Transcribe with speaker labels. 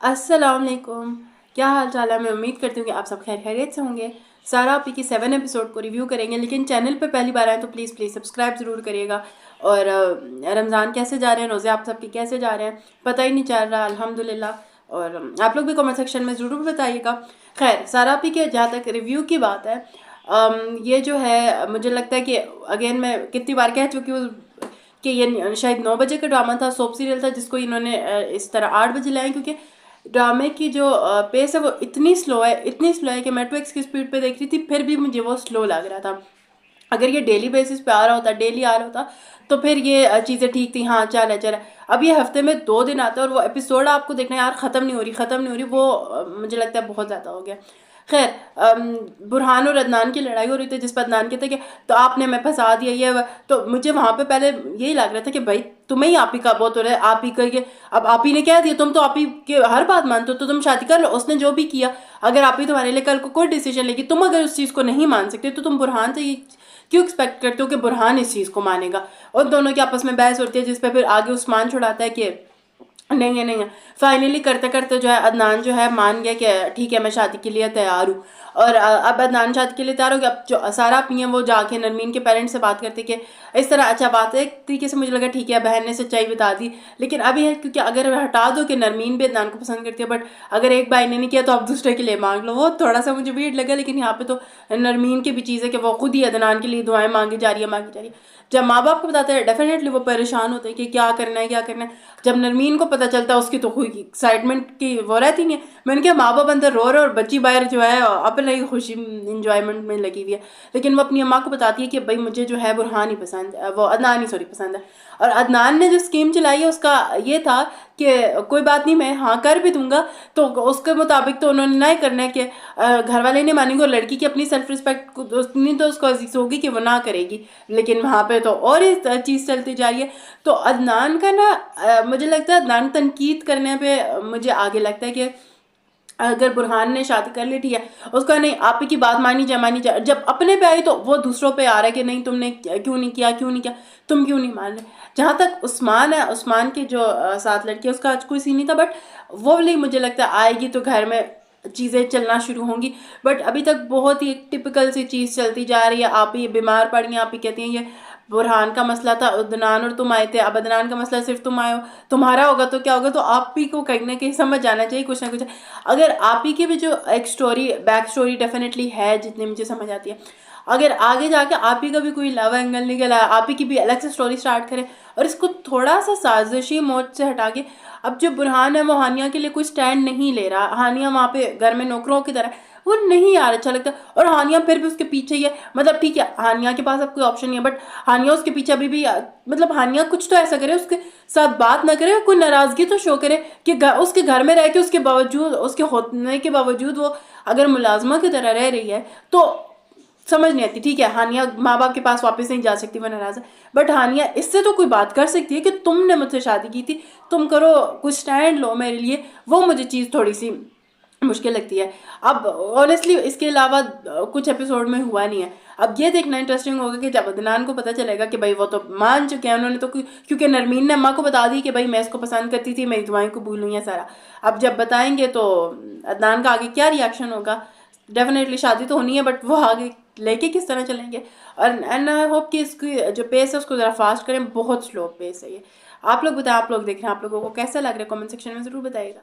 Speaker 1: अस्सलाम वालेकुम। क्या हाल चाल है? मैं उम्मीद करती हूँ कि आप सब खैर खैरियत से होंगे। सारा आपी की 7 एपिसोड को रिव्यू करेंगे, लेकिन चैनल पे पहली बार आए तो प्लीज़ प्लीज़ सब्सक्राइब ज़रूर करिएगा। और रमज़ान कैसे जा रहे हैं, रोज़े आप सबके कैसे जा रहे हैं, पता ही नहीं चल रहा अल्हम्दुलिल्लाह। और आप लोग भी कमेंट सेक्शन में ज़रूर बताइएगा। खैर, सारा आपी के जहाँ तक रिव्यू की बात है, ये जो है मुझे लगता है कि अगेन मैं कितनी बार कह चुकी हूँ कि ये शायद 9 बजे का ड्रामा था, सोप सीरियल था, जिसको इन्होंने इस तरह 8 बजे लाया, क्योंकि ड्रामे की जो पेस है वो इतनी स्लो है कि मैं 2x की स्पीड पे देख रही थी, फिर भी मुझे वो स्लो लग रहा था। अगर ये डेली बेसिस पे आ रहा होता, डेली आ रहा होता, तो फिर ये चीज़ें ठीक थी। हाँ, चल है चल है। अब ये हफ्ते में 2 दिन आता है और वो एपिसोड आपको देखना है यार, ख़त्म नहीं हो रही वो मुझे लगता है बहुत ज़्यादा हो गया। खैर, बुरहान और अदनान की लड़ाई हो रही थी, जिस पर अदनान कहते कि तो आपने मैं फंसा दिया ये तो मुझे वहाँ पे पहले यही लग रहा था कि भाई तुम्हें ही आप ही का बहुत हो रहा है, आप ही करके। अब आप ही ने कह दिया, तुम तो आप ही के हर बात मानते हो, तो तुम शादी कर लो। उसने जो भी किया, अगर आप ही तुम्हारे लिए कल को कोई डिसीजन लेगी, तुम अगर उस चीज़ को नहीं मान सकते तो तुम बुरहान से क्यों एक्सपेक्ट करते हो कि बुरहान इस चीज़ को मानेगा। और दोनों की आपस में बहस होती है, जिस पर फिर आगे उस्मान छुड़ाता है कि नहीं है। फाइनली करते करते जो है अदनान जो है मान गया कि ठीक है, मैं शादी के लिए तैयार हूँ। और अब अदनान शादी के लिए तैयार हो गया। अब जो सारा पी है वो जाके नरमीन के पेरेंट्स से बात करते कि इस तरह। अच्छा, बात है, एक तरीके से मुझे लगा ठीक है, बहन ने सच्चाई बता दी। लेकिन अभी है, क्योंकि अगर हटा दो कि नरमीन भी अदनान को पसंद करती है, बट अगर एक भाई ने नहीं किया तो आप दूसरे के लिए मांग लो, वो थोड़ा सा मुझे वीर्ड लगा। लेकिन यहाँ पे तो नरमीन की भी चीज़ है कि वो खुद ही अदनान के लिए दुआएं मांगी जा रही है। जब माँ बाप को बताते हैं, डेफिनेटली वो परेशान होते हैं कि क्या करना है। जब नरमीन को पता चलता है, उसकी तो कोई एक्साइटमेंट की वो रहती नहीं है। मैंने कहा माँ बाप अंदर रो रहे और बच्ची बाहर जो है अपने ही खुशी इंजॉयमेंट में लगी हुई है। लेकिन वो अपनी अम्मा को बताती है कि भाई मुझे जो है बुरहान ही पसंद है, वो अदनान ही सॉरी पसंद है। और अदनान ने जो स्कीम चलाई है उसका ये था कि कोई बात नहीं, मैं हाँ कर भी दूंगा। तो उसके मुताबिक तो उन्होंने ना ही करना है कि घर वाले नहीं मानेंगे, और लड़की की अपनी सेल्फ रिस्पेक्ट उतनी तो उसको अजीज होगी कि वो ना करेगी। लेकिन वहाँ पे तो और ही चीज़ चलती जा रही है। तो अदनान का ना मुझे लगता है अदनान तनकीद करने पे मुझे आगे लगता है कि अगर बुरहान ने शादी कर ली, ठीक है, उसका नहीं आप ही की बात मानी जाए। जब अपने पे आई तो वो दूसरों पे आ रहा है कि नहीं तुमने क्यों नहीं किया, तुम क्यों नहीं मान रहे। जहाँ तक उस्मान है, उस्मान की जो साथ लड़की है, उसका आज कोई सीन नहीं था, बट वो वाली मुझे लगता है आएगी तो घर में चीज़ें चलना शुरू होंगी। बट अभी तक बहुत ही एक टिपिकल सी चीज़ चलती जा रही है। आप ही बीमार पड़ गई, आप ही कहती हैं ये बुरहान का मसला था, अदनान और तुम आए थे, अब अदनान का मसला सिर्फ तुम आए हो, तुम्हारा होगा तो क्या होगा। तो आप ही को कहीं ना कहीं समझ आना चाहिए कुछ ना कुछ। अगर आप ही की भी जो एक स्टोरी बैक स्टोरी डेफिनेटली है, जितनी मुझे समझ आती है, अगर आगे जाके आप ही का भी कोई लव एंगल निकल आया, आप ही की भी अलग से स्टोरी स्टार्ट करें और इसको थोड़ा सा साजिशी मोड से हटा के। अब जो बुरहान है वो हानिया के लिए कोई स्टैंड नहीं ले रहा। हानिया वहाँ पे घर में नौकरों की तरह, वो नहीं यार अच्छा लगता। और हानिया फिर भी उसके पीछे ही है। मतलब ठीक है, हानिया के पास अब कोई ऑप्शन नहीं है, बट हानिया उसके पीछे अभी भी मतलब हानिया कुछ तो ऐसा करे, उसके साथ बात ना करे, कोई नाराजगी तो शो करे कि उसके घर में रह के उसके बावजूद, उसके होने के बावजूद वो अगर मुलाजमा की तरह रह रही है तो समझ नहीं आती। ठीक है, हानिया माँ बाप के पास वापस नहीं जा सकती, वो नाराज है, बट हानिया इससे तो कोई बात कर सकती है कि तुमने मुझसे शादी की थी, तुम करो कुछ स्टैंड लो मेरे लिए। वो मुझे चीज़ थोड़ी सी मुश्किल लगती है। अब ऑनेस्टली इसके अलावा कुछ एपिसोड में हुआ नहीं है। अब ये देखना इंटरेस्टिंग होगा कि जब अदनान को पता चलेगा कि भाई वो तो मान चुके हैं उन्होंने, तो क्योंकि नरमीन ने अम्मा को बता दी कि भाई मैं इसको पसंद करती थी, मेरी दुआएं कबूल हुई हैं सारा। अब जब बताएंगे तो अदनान का आगे क्या रिएक्शन होगा। डेफिनेटली शादी तो होनी है, बट वो आगे लेके किस तरह चलेंगे। और एंड आई होप कि इसकी जो पेस है उसको ज़रा फास्ट करें, बहुत स्लो पेस है ये। आप लोग बताएं, आप लोग देख रहे हैं, आप लोगों को कैसा लग रहा है, कमेंट सेक्शन में ज़रूर बताइएगा।